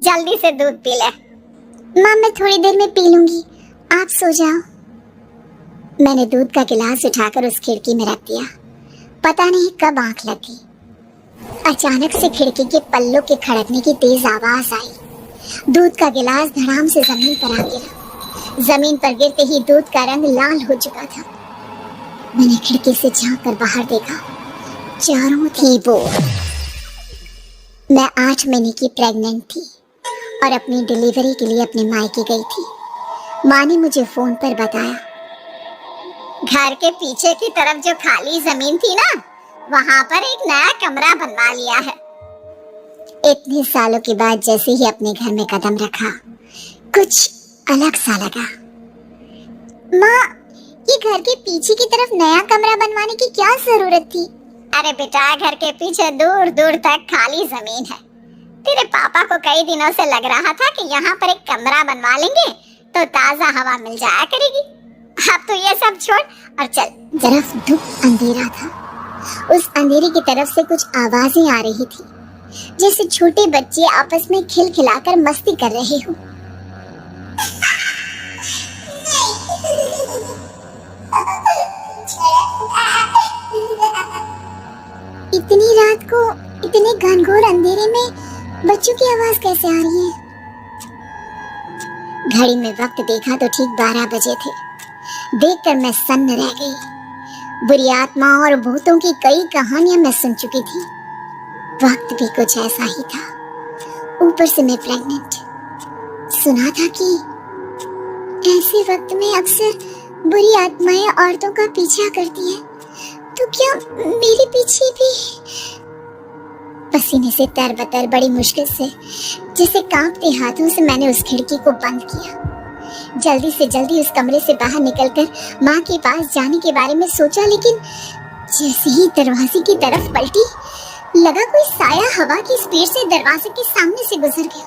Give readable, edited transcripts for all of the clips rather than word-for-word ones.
जल्दी से दूध पी ले। माँ मैं थोड़ी देर में पी लूंगी, आप सो जाओ। मैंने दूध का गिलास उठाकर उस खिड़की में रख दिया। पता नहीं कब आंख लगी। अचानक से खिड़की के पल्लों के खड़कने की तेज आवाज आई। दूध का गिलास धड़ाम से जमीन पर आ गिरा। जमीन पर गिरते ही दूध का रंग लाल हो चुका था। मैंने खिड़की से झांक कर बाहर देखा। चारों थी वो। मैं 8 महीने की प्रेग्नेंट थी और अपनी डिलीवरी के लिए अपने मायके गई थी। माँ ने मुझे फोन पर बताया, घर के पीछे की तरफ जो खाली जमीन थी ना, वहां पर एक नया कमरा बनवा लिया है। इतने सालों के बाद जैसे ही अपने घर में कदम रखा, कुछ अलग सा लगा। माँ, ये घर के पीछे की तरफ नया कमरा बनवाने की क्या जरूरत थी? अरे बेटा, घर के पीछे दूर दूर तक खाली जमीन है। तेरे पापा को कई दिनों से लग रहा था कि यहाँ पर एक कमरा बनवा लेंगे तो ताजा हवा मिल जाया करेगी। अब तो ये सब छोड़ और चल। तरफ धूप अंधेरा था। उस अंधेरे की तरफ से कुछ आवाजें आ रही थी, जैसे छोटे बच्चे आपस में खिलखिलाकर मस्ती कर रहे हो। इतनी रात को इतने घनघोर अंधेरे में बच्चों की आवाज कैसे आ रही है? घड़ी में वक्त देखा तो ठीक 12 बजे थे। देखकर मैं सन्न रह गई। बुरी आत्मा और भूतों की कई कहानियां मैं सुन चुकी थी। वक्त भी कुछ ऐसा ही था। ऊपर से मैं प्रेग्नेंट। सुना था कि ऐसे वक्त में अक्सर बुरी आत्माएं औरतों का पीछा करती हैं। तो क्या मेरे पीछे भी? पसीने से तरबतर बड़ी मुश्किल से, जैसे कांपते हाथों से मैंने उस खिड़की को बंद किया। जल्दी से जल्दी उस कमरे से बाहर निकलकर माँ के पास जाने के बारे में सोचा, लेकिन जैसे ही दरवाजे की तरफ पलटी, लगा कोई साया हवा की स्पीड से दरवाजे के सामने से गुजर गया।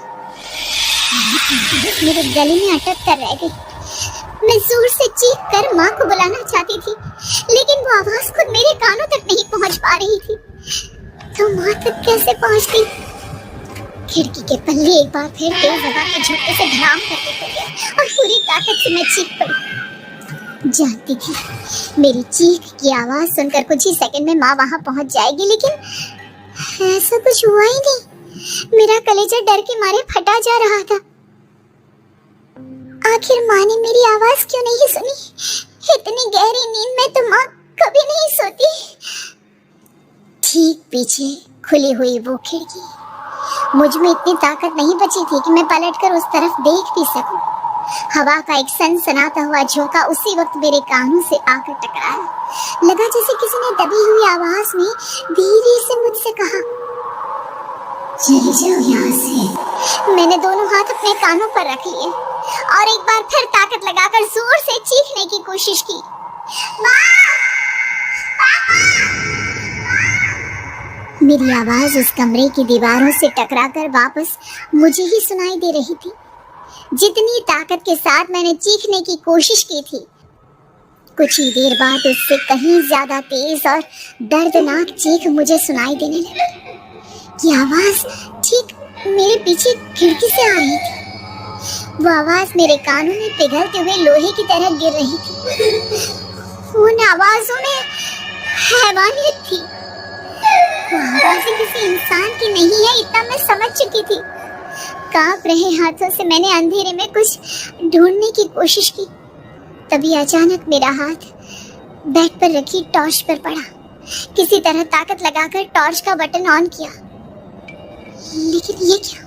मेरे गले में अटक कर रह गई। मैं जोर से चीख कर माँ को बुलाना चाहती थी, लेकिन वो आवाज खुद मेरे कानों तक नहीं पहुँच पा रही थी। तो माँ तक कैसे पहुँच गई? खिड़की के पल्ले एक बार फिर तेज हवा के झटके से धड़ाम करके खुले और पूरी ताकत से मैं चीख पड़ी। जानती थी मेरी चीख की आवाज सुनकर कुछ ही सेकंड में माँ वहां पहुंच जाएगी, लेकिन ऐसा कुछ हुआ ही नहीं। मेरा कलेजा डर के मारे फटा जा रहा था। आखिर माँ ने मेरी आवाज क्यों नहीं सुनी? इतनी गहरी नींद में तो माँ कभी नहीं सोती। ठीक पीछे खुली हुई वो खिड़की। मुझ में इतनी ताकत नहीं बची थी कि मैं पलटकर उस तरफ देख भी सकूं। हवा का एक सनसनाता हुआ झोंका उसी वक्त मेरे कानों से आकर टकराया। लगा जैसे किसी ने दबी हुई आवाज में धीरे से मुझसे कहा, चली जाओ यहाँ से। मैंने दोनों हाथ अपने कानों पर रख लिए और एक बार फिर ताकत लगाकर जोर से चीखने की कोशिश की। मेरी आवाज उस कमरे की दीवारों से टकराकर वापस मुझे ही सुनाई दे रही थी। जितनी ताकत के साथ मैंने चीखने की कोशिश की थी, कुछ ही देर बाद उससे कहीं ज्यादा तेज और दर्दनाक चीख मुझे सुनाई देने लगी। ये आवाज ठीक मेरे पीछे खिड़की से आ रही थी। वो आवाज मेरे कानों में पिघलते हुए लोहे की तरह गिर रही थी। उन आवाजों में हैवानियत थी। वो आवाजें किसी इंसान की नहीं है, इतना मैं समझ चुकी थी। कांप रहे हाथों से मैंने अंधेरे में कुछ ढूंढने की कोशिश की। तभी अचानक मेरा हाथ बेड पर रखी टॉर्च पर पड़ा। किसी तरह ताकत लगाकर टॉर्च का बटन ऑन किया, लेकिन ये क्या?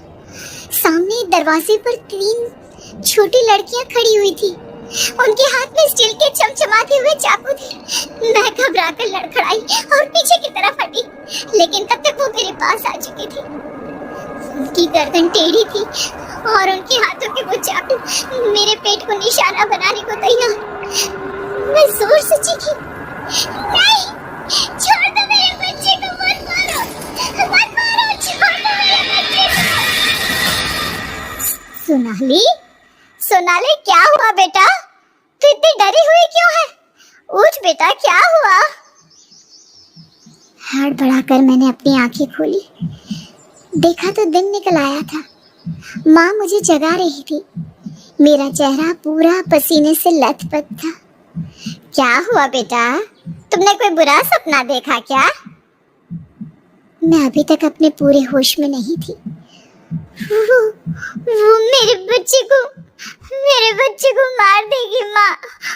सामने दरवाजे पर 3 छोटी लड़कियां खड़ी हुई थी। उनके हाथ में स्टील के चमचमाते हुए चाकू थे। मैं घबराकर लड़खड़ाई और पीछे की तरफ हटी, लेकिन तब तक वो मेरे पास आ चुकी थी। उनकी गर्दन टेढ़ी थी और उनके हाथों के वो चाकू मेरे पेट को निशाना बनाने को तैयार। मैं जोर से चीखी, नहीं, छोड़ दो मेरे बच्चे को, मत मारो, मत मारो, छोड़ दो मेरे बच्चे को। सोनाली, क्या हुआ बेटा? तू इतनी डरी हुई क्यों है? उठ बेटा, क्या हुआ? हड़बड़ाकर मैंने अपनी आंखें खोली। देखा तो दिन निकल आया था। माँ मुझे जगा रही थी। मेरा चेहरा पूरा पसीने से लथपथ था। क्या हुआ बेटा, तुमने कोई बुरा सपना देखा क्या? मैं अभी तक अपने पूरे होश में नहीं थी। वो मेरे बच्चे को मार देगी माँ।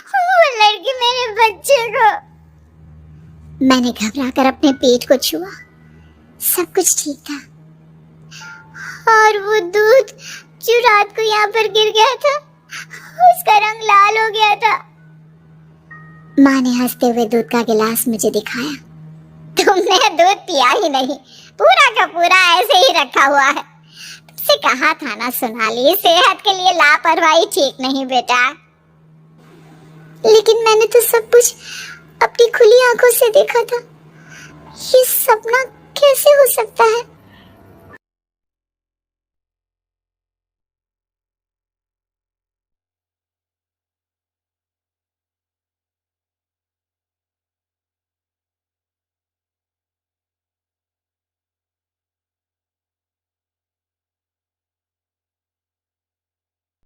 वो लड़की मेरे बच्चे को। मैंने घबराकर अपने पेट को छुआ। सब कुछ ठीक था। और वो दूध जो रात को यहाँ पर गिर गया था, उसका रंग लाल हो गया था। माँ ने हंसते हुए दूध का गिलास मुझे दिखाया। तुमने दूध पिया ही नहीं, पूरा का पूरा ऐसे ही रखा हुआ है। तुमसे कहा था ना सोनाली, सेहत के लिए लापरवाही ठीक नहीं बेटा। लेकिन मैंने तो सब कुछ अपनी खुली आंखों से देखा था। ये सपना कैसे हो सकता है?